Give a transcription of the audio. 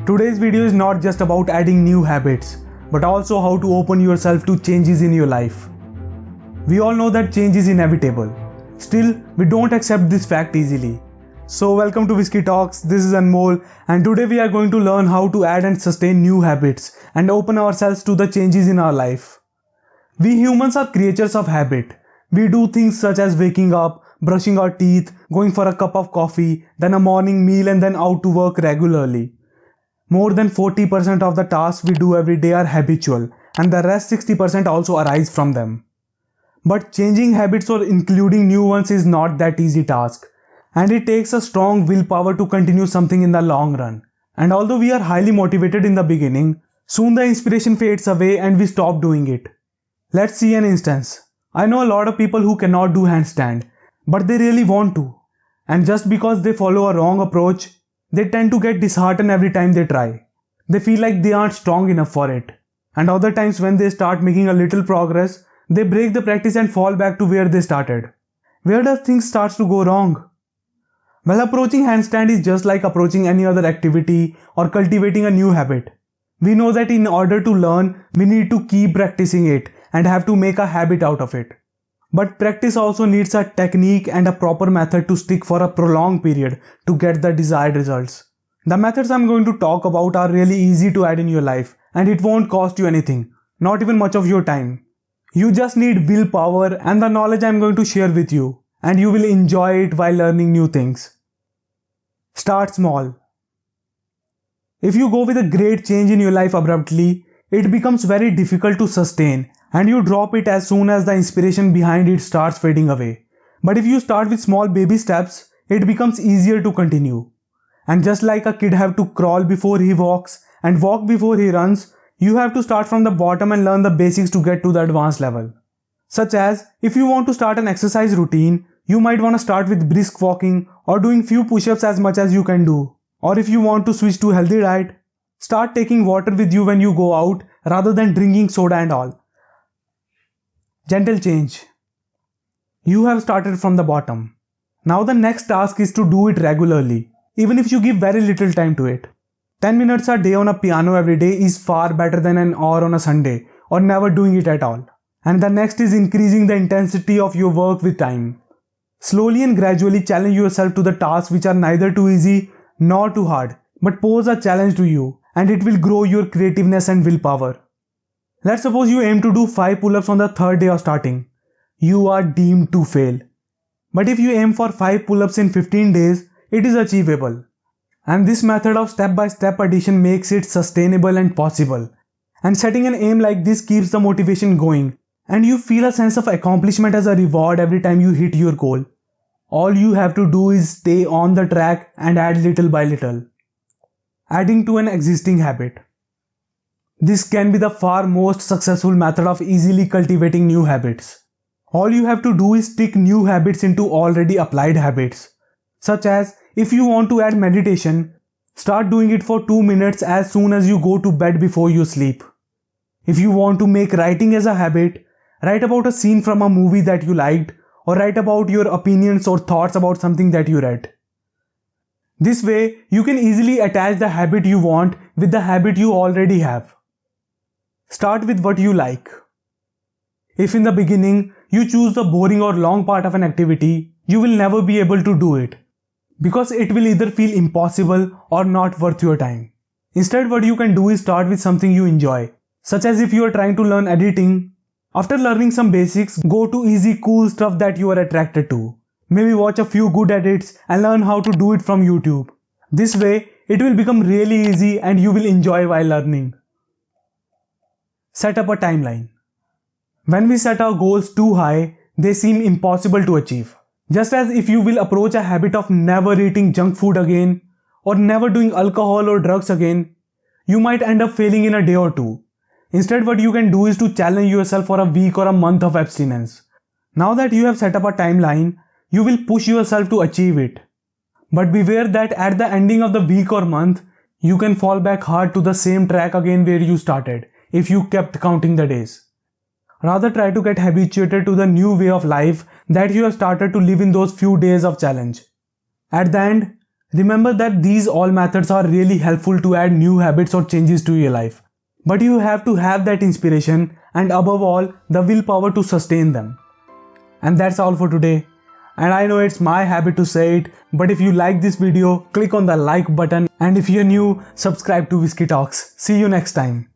Today's video is not just about adding new habits, but also how to open yourself to changes in your life. We all know that change is inevitable. Still, we don't accept this fact easily. So welcome to Whiskey Talks, this is Anmol, and today we are going to learn how to add and sustain new habits and open ourselves to the changes in our life. We humans are creatures of habit. We do things such as waking up, brushing our teeth, going for a cup of coffee, then a morning meal and then out to work regularly. More than 40% of the tasks we do every day are habitual, and the rest 60% also arise from them. But changing habits or including new ones is not that easy task, and it takes a strong willpower to continue something in the long run. And although we are highly motivated in the beginning, soon the inspiration fades away and we stop doing it. Let's see an instance. I know a lot of people who cannot do handstand, but they really want to. And just because they follow a wrong approach, they tend to get disheartened every time they try. They feel like they aren't strong enough for it. And other times when they start making a little progress, they break the practice and fall back to where they started. Where does things start to go wrong? Well, approaching handstand is just like approaching any other activity or cultivating a new habit. We know that in order to learn, we need to keep practicing it and have to make a habit out of it. But practice also needs a technique and a proper method to stick for a prolonged period to get the desired results. The methods I'm going to talk about are really easy to add in your life, and it won't cost you anything, not even much of your time. You just need willpower and the knowledge I'm going to share with you, and you will enjoy it while learning new things. Start small. If you go with a great change in your life abruptly, it becomes very difficult to sustain, and you drop it as soon as the inspiration behind it starts fading away. But if you start with small baby steps, it becomes easier to continue. And just like a kid have to crawl before he walks and walk before he runs, you have to start from the bottom and learn the basics to get to the advanced level. Such as, if you want to start an exercise routine, you might want to start with brisk walking or doing few push-ups as much as you can do. Or if you want to switch to healthy diet, start taking water with you when you go out rather than drinking soda and all. Gentle change. You have started from the bottom. Now the next task is to do it regularly, even if you give very little time to it. 10 minutes a day on a piano every day is far better than an hour on a Sunday or never doing it at all. And the next is increasing the intensity of your work with time. Slowly and gradually challenge yourself to the tasks which are neither too easy nor too hard, but pose a challenge to you, and it will grow your creativeness and willpower. Let's suppose you aim to do 5 pull-ups on the third day of starting. You are deemed to fail. But if you aim for 5 pull-ups in 15 days, it is achievable. And this method of step-by-step addition makes it sustainable and possible. And setting an aim like this keeps the motivation going, and you feel a sense of accomplishment as a reward every time you hit your goal. All you have to do is stay on the track and add little by little. Adding to an existing habit. This can be the far most successful method of easily cultivating new habits. All you have to do is stick new habits into already applied habits. Such as, if you want to add meditation, start doing it for 2 minutes as soon as you go to bed before you sleep. If you want to make writing as a habit, write about a scene from a movie that you liked, or write about your opinions or thoughts about something that you read. This way, you can easily attach the habit you want with the habit you already have. Start with what you like. If in the beginning you choose the boring or long part of an activity, you will never be able to do it, because it will either feel impossible or not worth your time. Instead, what you can do is start with something you enjoy, such as if you are trying to learn editing. After learning some basics, go to easy cool stuff that you are attracted to. Maybe watch a few good edits and learn how to do it from YouTube. This way, it will become really easy and you will enjoy while learning. Set up a timeline. When we set our goals too high, they seem impossible to achieve. Just as if you will approach a habit of never eating junk food again or never doing alcohol or drugs again, you might end up failing in a day or two. Instead, what you can do is to challenge yourself for a week or a month of abstinence. Now that you have set up a timeline, you will push yourself to achieve it. But beware that at the ending of the week or month, you can fall back hard to the same track again where you started if you kept counting the days. Rather try to get habituated to the new way of life that you have started to live in those few days of challenge. At the end, Remember that these all methods are really helpful to add new habits or changes to your life. But you have to have that inspiration and above all, the willpower to sustain them. And that's all for today. And I know it's my habit to say it, but if you like this video, click on the like button, and if you're new, subscribe to Whiskey Talks. See you next time.